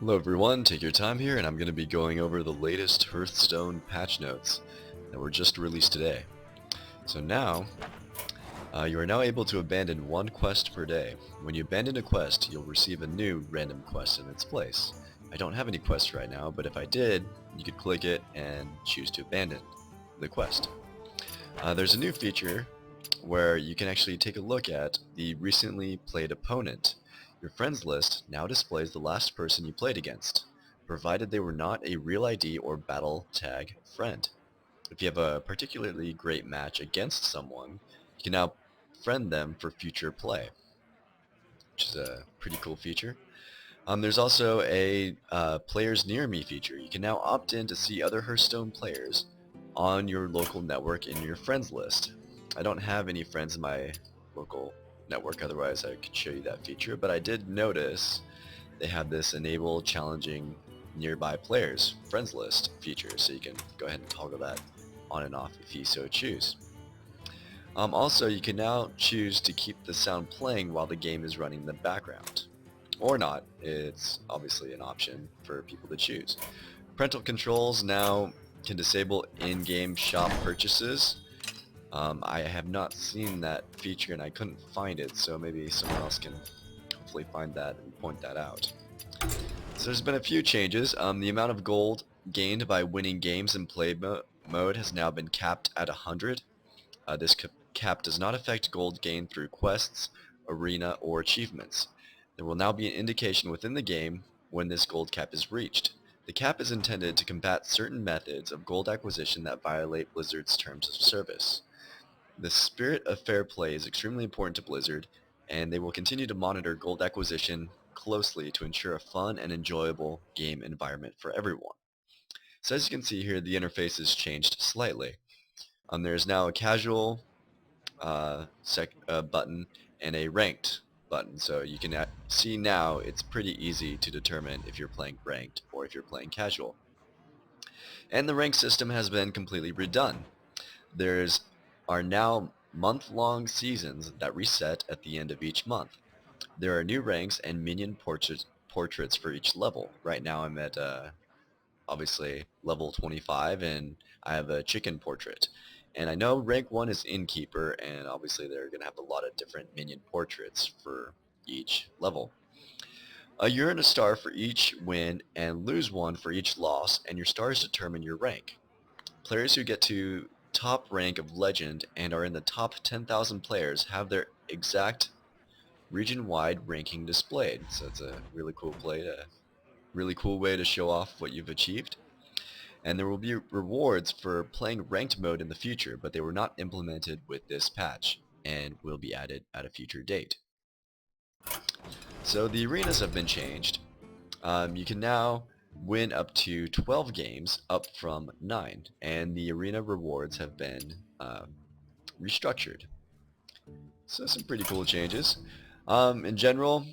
Hello everyone, take your time here and I'm going to be going over the latest Hearthstone patch notes that were just released today. So now, you are now able to abandon one quest per day. When you abandon a quest, you'll receive a new random quest in its place. I don't have any quests right now, but if I did, you could click it and choose to abandon the quest. There's a new feature where you can actually take a look at the recently played opponent. Your friends list now displays the last person you played against, provided they were not a real ID or battle tag friend. If you have a particularly great match against someone, you can now friend them for future play, which is a pretty cool feature. There's also a players near me feature. You can now opt in to see other Hearthstone players on your local network in your friends list. I don't have any friends in my local network, otherwise I could show you that feature, but I did notice they have this enable challenging nearby players friends list feature, so you can go ahead and toggle that on and off if you so choose. Also, you can now choose to keep the sound playing while the game is running in the background or not. It's obviously an option for people to choose. Parental controls now can disable in-game shop purchases. I have not seen that feature and I couldn't find it, so maybe someone else can hopefully find that and point that out. So there's been a few changes. The amount of gold gained by winning games in play mode has now been capped at 100. This cap does not affect gold gained through quests, arena, or achievements. There will now be an indication within the game when this gold cap is reached. The cap is intended to combat certain methods of gold acquisition that violate Blizzard's terms of service. The spirit of fair play is extremely important to Blizzard, and they will continue to monitor gold acquisition closely to ensure a fun and enjoyable game environment for everyone. So as you can see here, the interface has changed slightly. There's now a casual button and a ranked button. So you can see now it's pretty easy to determine if you're playing ranked or if you're playing casual. And the rank system has been completely redone. There's are now month-long seasons that reset at the end of each month. There are new ranks and minion portraits for each level. Right now I'm at obviously level 25 and I have a chicken portrait. And I know rank 1 is innkeeper, and obviously they're going to have a lot of different minion portraits for each level. You earn a star for each win and lose one for each loss, and your stars determine your rank. Players who get to top rank of legend and are in the top 10,000 players have their exact region-wide ranking displayed. So it's a really cool way to show off what you've achieved. And there will be rewards for playing ranked mode in the future, but they were not implemented with this patch and will be added at a future date. So the arenas have been changed. You can now win up to 12 games, up from 9, and the arena rewards have been restructured. So some pretty cool changes. In general,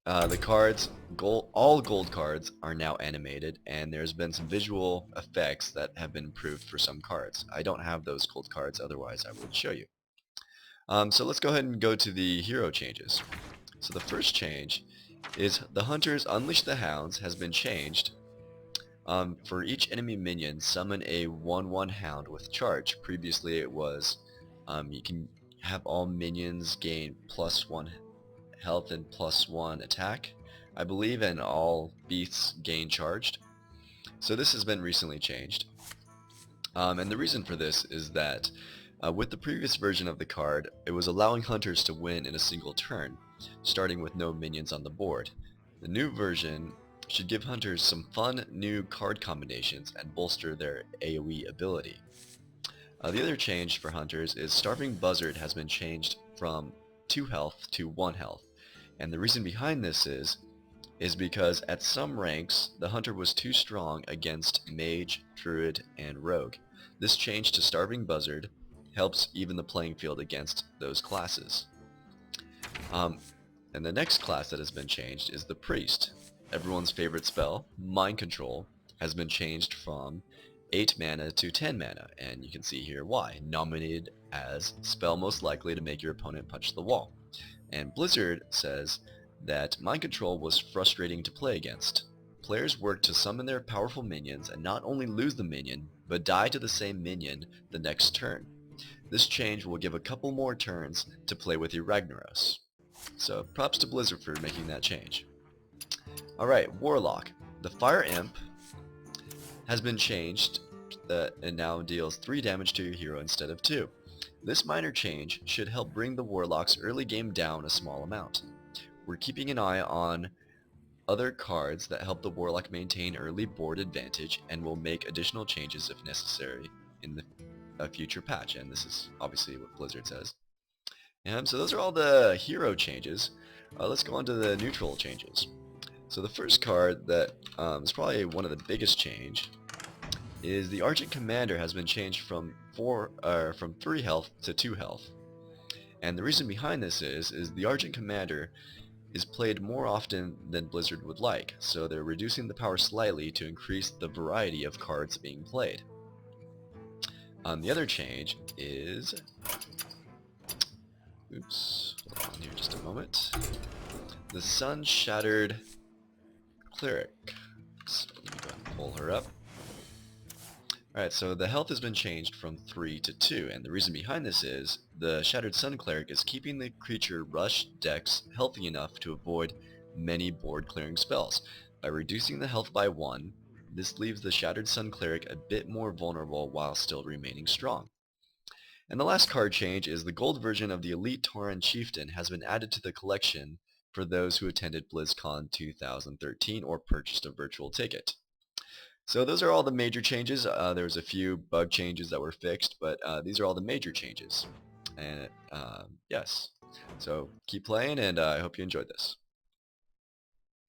all gold cards are now animated, and there's been some visual effects that have been improved for some cards. I don't have those gold cards, otherwise I would show you. So let's go ahead and go to the hero changes. So the first change is the Hunters Unleash the Hounds has been changed. For each enemy minion, summon a 1/1 hound with charge. Previously it was you can have all minions gain +1 health and +1 attack, I believe, and all beasts gain charged. So this has been recently changed. And the reason for this is that with the previous version of the card, it was allowing hunters to win in a single turn, starting with no minions on the board. The new version should give hunters some fun new card combinations and bolster their AoE ability. The other change for hunters is Starving Buzzard has been changed from 2 health to 1 health. And the reason behind this is because at some ranks, the hunter was too strong against mage, druid, and rogue. This change to Starving Buzzard helps even the playing field against those classes. And the next class that has been changed is the priest. Everyone's favorite spell, Mind Control, has been changed from 8 mana to 10 mana, and you can see here why. Nominated as spell most likely to make your opponent punch the wall. And Blizzard says that Mind Control was frustrating to play against. players work to summon their powerful minions and not only lose the minion, but die to the same minion the next turn. This change will give a couple more turns to play with your Ragnaros. So props to Blizzard for making that change. Alright, Warlock. The Fire Imp has been changed and now deals 3 damage to your hero instead of 2. This minor change should help bring the Warlock's early game down a small amount. We're keeping an eye on other cards that help the Warlock maintain early board advantage and will make additional changes if necessary in a future patch, and this is obviously what Blizzard says. So those are all the hero changes. Let's go on to the neutral changes. So the first card that is probably one of the biggest change is the Argent Commander has been changed from 3 health to 2 health. And the reason behind this is the Argent Commander is played more often than Blizzard would like, so they're reducing the power slightly to increase the variety of cards being played. The other change is... Oops, hold on here just a moment. The Sun Shattered Cleric. So let me go ahead and pull her up. Alright, so the health has been changed from 3 to 2, and the reason behind this is the Shattered Sun Cleric is keeping the creature rush dex healthy enough to avoid many board clearing spells. By reducing the health by 1, this leaves the Shattered Sun Cleric a bit more vulnerable while still remaining strong. And the last card change is the gold version of the Elite Tauren Chieftain has been added to the collection for those who attended BlizzCon 2013 or purchased a virtual ticket. So those are all the major changes. There's a few bug changes that were fixed, but these are all the major changes. And yes, so keep playing, and I hope you enjoyed this.